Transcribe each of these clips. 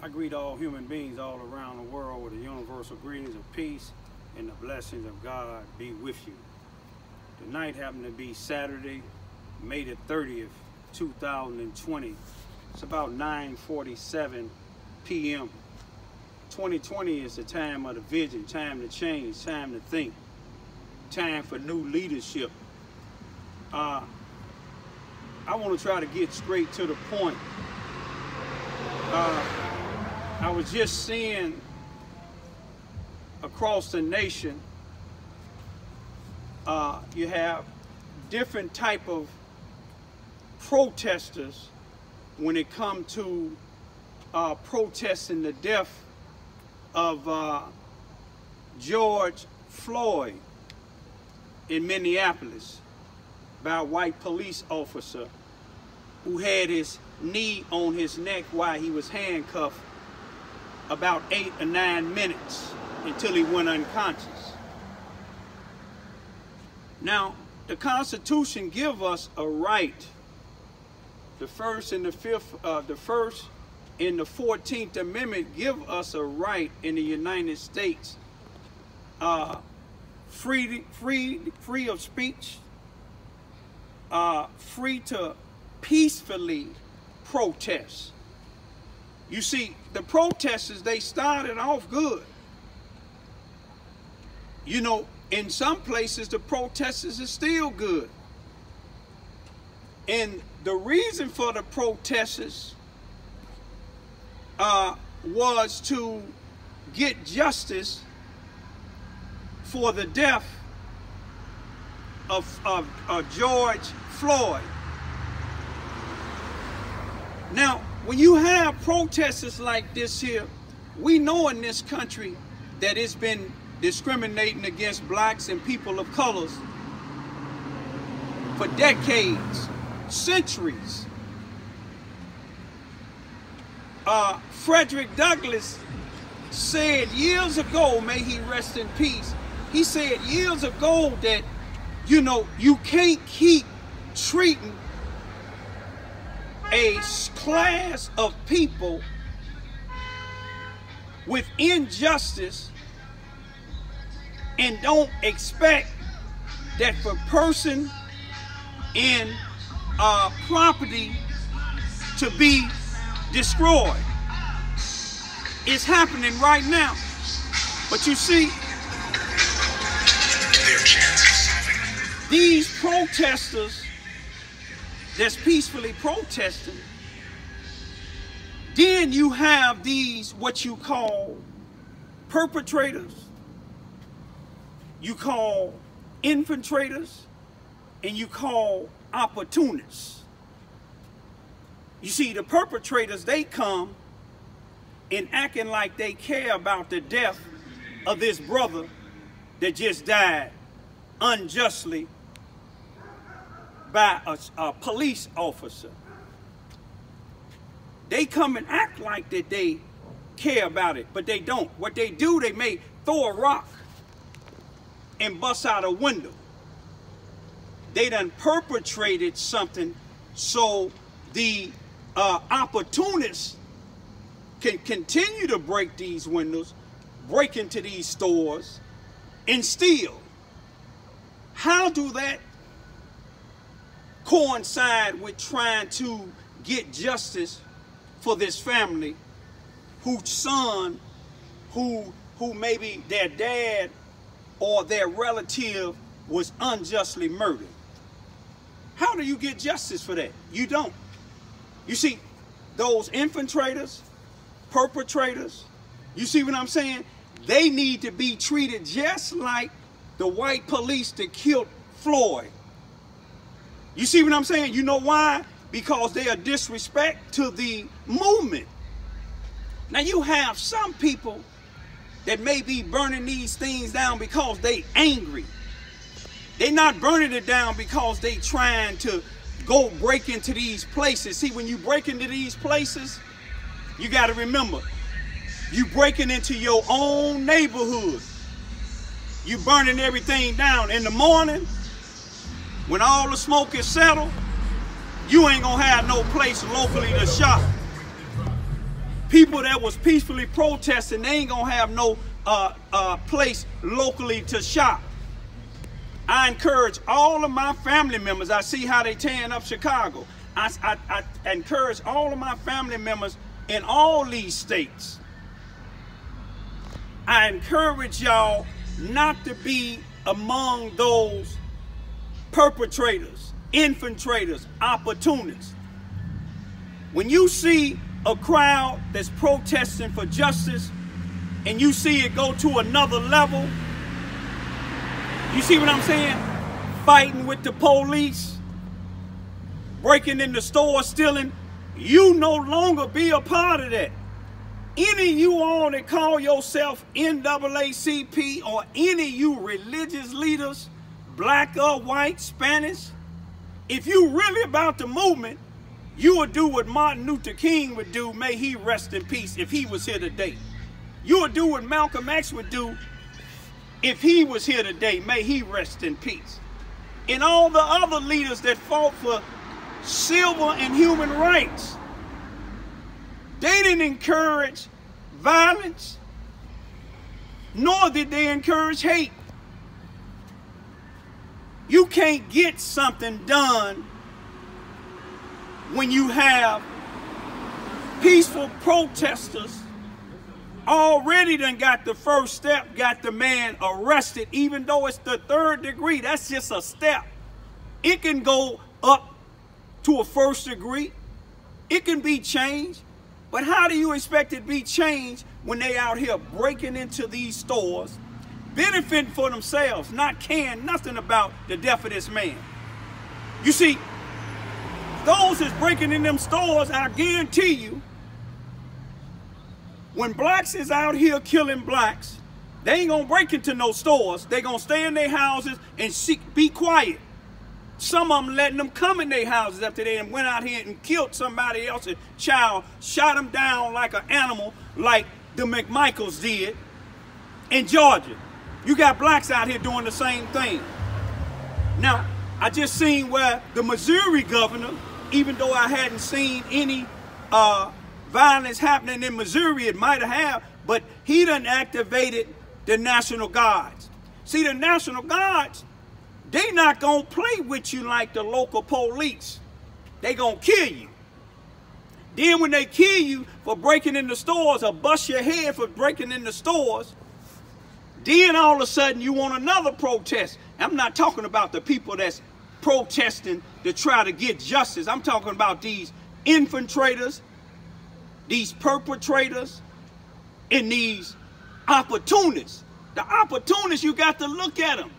I greet all human beings all around the world with the universal greetings of peace and the blessings of God be with you. Tonight happened to be Saturday, May the 30th, 2020. It's about 9:47 p.m. 2020 is the time of the vision, time to change, time to think, time for new leadership. I want to try to get straight to the point. I was just seeing across the nation, you have different type of protesters when it comes to protesting the death of George Floyd in Minneapolis by a white police officer who had his knee on his neck while he was handcuffed about 8 or 9 minutes until he went unconscious. Now, the Constitution gives us a right. The First and the 14th Amendment give us a right in the United States, free of speech, free to peacefully protest. You see, the protesters, they started off good. You know, in some places, the protesters are still good. And the reason for the protesters was to get justice for the death of George Floyd. Now, when you have protesters like this here, we know in this country that it's been discriminating against blacks and people of colors for decades, centuries. Frederick Douglass said years ago, may he rest in peace, he said years ago that, you know, you can't keep treating a class of people with injustice and don't expect that for person in property to be destroyed. It's happening right now. But you see, these protesters that's peacefully protesting, then you have these what you call perpetrators, you call infiltrators, and you call opportunists. You see, the perpetrators, they come and acting like they care about the death of this brother that just died unjustly by a police officer. They come and act like that they care about it, but they don't. What they do, they may throw a rock and bust out a window. They done perpetrated something so the opportunists can continue to break these windows, break into these stores, and steal. How do that coincide with trying to get justice for this family whose son, who maybe their dad or their relative was unjustly murdered? How do you get justice for that? You don't. You see, those infiltrators, perpetrators, you see what I'm saying? They need to be treated just like the white police that killed Floyd. You see what I'm saying? You know why? Because they are disrespect to the movement. Now you have some people that may be burning these things down because they angry. They're not burning it down because they trying to go break into these places. See, when you break into these places, you got to remember, you breaking into your own neighborhood. You burning everything down. In the morning, when all the smoke is settled, you ain't gonna have no place locally to shop. people that was peacefully protesting, they ain't gonna have no place locally to shop. I encourage all of my family members. I see how they tearing up Chicago. I encourage all of my family members in all these states. I encourage y'all not to be among those perpetrators, infiltrators, opportunists. When you see a crowd that's protesting for justice and you see it go to another level, you see what I'm saying? Fighting with the police, breaking in the store, stealing, you no longer be a part of that. Any of you all that call yourself NAACP or any of you religious leaders, black or white, Spanish, if you really about the movement, you would do what Martin Luther King would do, may he rest in peace, if he was here today. You would do what Malcolm X would do if he was here today, may he rest in peace. And all the other leaders that fought for civil and human rights, they didn't encourage violence, nor did they encourage hate. You can't get something done when you have peaceful protesters already done got the first step, got the man arrested, even though it's the 3rd degree. That's just a step. It can go up to a 1st degree. It can be changed. But how do you expect it to be changed when they out here breaking into these stores, benefiting for themselves, not caring nothing about the death of this man? You see, those that's breaking in them stores, I guarantee you, when blacks is out here killing blacks, they ain't gonna break into no stores. They gonna stay in their houses and be quiet. Some of them letting them come in their houses after they went out here and killed somebody else's child, shot them down like an animal, like the McMichaels did in Georgia. You got blacks out here doing the same thing. Now, I just seen where the Missouri governor, even though I hadn't seen any violence happening in Missouri, it might have, but he done activated the National Guards. See, the National Guards, they not gonna play with you like the local police. They gonna kill you. Then when they kill you for breaking in the stores or bust your head for breaking in the stores, then all of a sudden you want another protest. I'm not talking about the people that's protesting to try to get justice. I'm talking about these infiltrators, these perpetrators, and these opportunists. The opportunists, you got to look at them.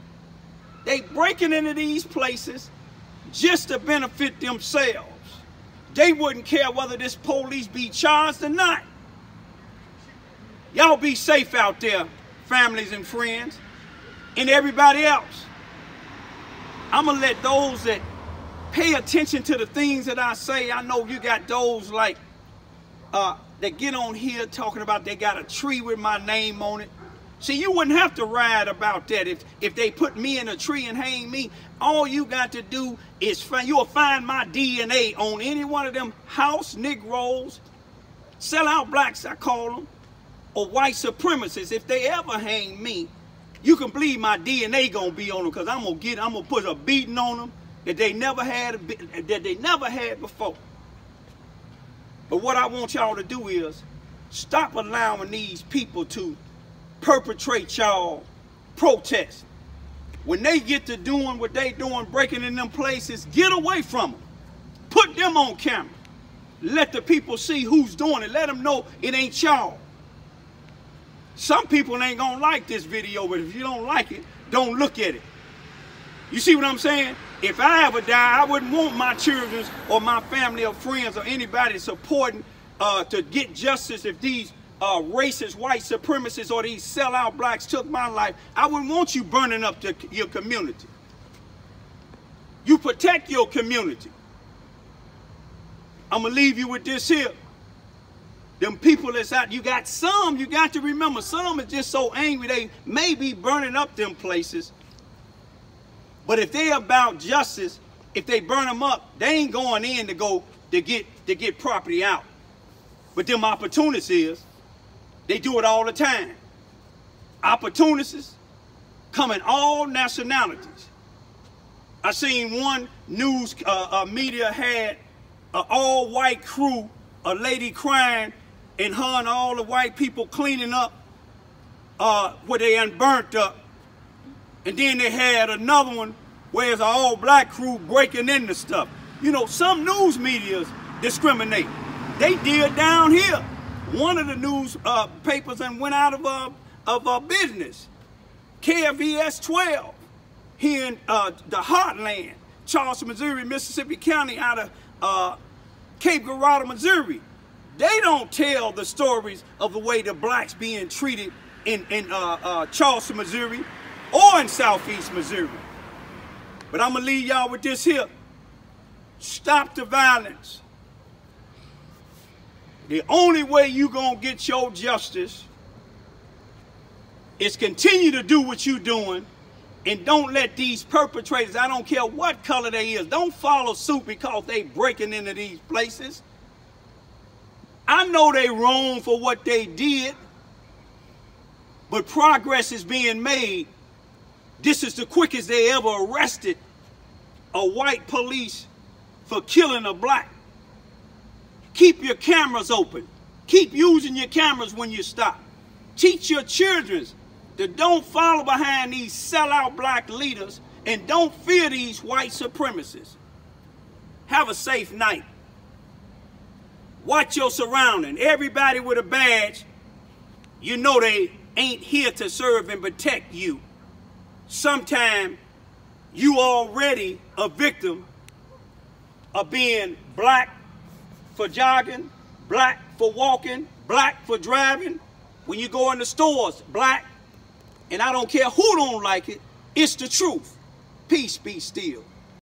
They breaking into these places just to benefit themselves. They wouldn't care whether this police be charged or not. Y'all be safe out there, families and friends, and everybody else. I'm gonna let those that pay attention to the things that I say. I know you got those like that get on here talking about they got a tree with my name on it. See, you wouldn't have to ride about that if they put me in a tree and hang me. All you got to do is you'll find my DNA on any one of them house Negroes, sellout blacks I call them, or white supremacists. If they ever hang me, you can believe my DNA gonna be on them, because I'm gonna put a beating on them that they never had before. But what I want y'all to do is stop allowing these people to perpetrate y'all protests. When they get to doing what they doing, breaking in them places, get away from them. Put them on camera. Let the people see who's doing it. Let them know it ain't y'all. Some people ain't gonna like this video, but if you don't like it, don't look at it. You see what I'm saying? If I ever die, I wouldn't want my children or my family or friends or anybody supporting to get justice if these racist white supremacists or these sellout blacks took my life. I wouldn't want you burning up your community. You protect your community. I'm gonna leave you with this here. Them people that's out, you got to remember, some is just so angry they may be burning up them places. But if they about justice, if they burn them up, they ain't going in to get property out. But them opportunists they do it all the time. Opportunists come in all nationalities. I seen one news media had an all-white crew, a lady crying, and her and all the white people cleaning up where they unburnt up. And then they had another one where it's an all-black crew breaking into stuff. You know, some news medias discriminate. They did down here. One of the news papers and went out of business. KFVS 12 here in the heartland, Charleston, Missouri, Mississippi County, out of Cape Girardeau, Missouri. They don't tell the stories of the way the blacks being treated in Charleston, Missouri, or in Southeast Missouri. But I'm gonna leave y'all with this here. Stop the violence. The only way you gonna get your justice is continue to do what you're doing, and don't let these perpetrators, I don't care what color they is, don't follow suit because they breaking into these places. I know they wrong for what they did, but progress is being made. This is the quickest they ever arrested a white police for killing a black. Keep your cameras open. Keep using your cameras when you stop. Teach your children that don't follow behind these sellout black leaders and don't fear these white supremacists. Have a safe night. Watch your surroundings. Everybody with a badge, you know they ain't here to serve and protect you. Sometime you already a victim of being black for jogging, black for walking, black for driving. When you go in the stores, black, and I don't care who don't like it, it's the truth. Peace be still.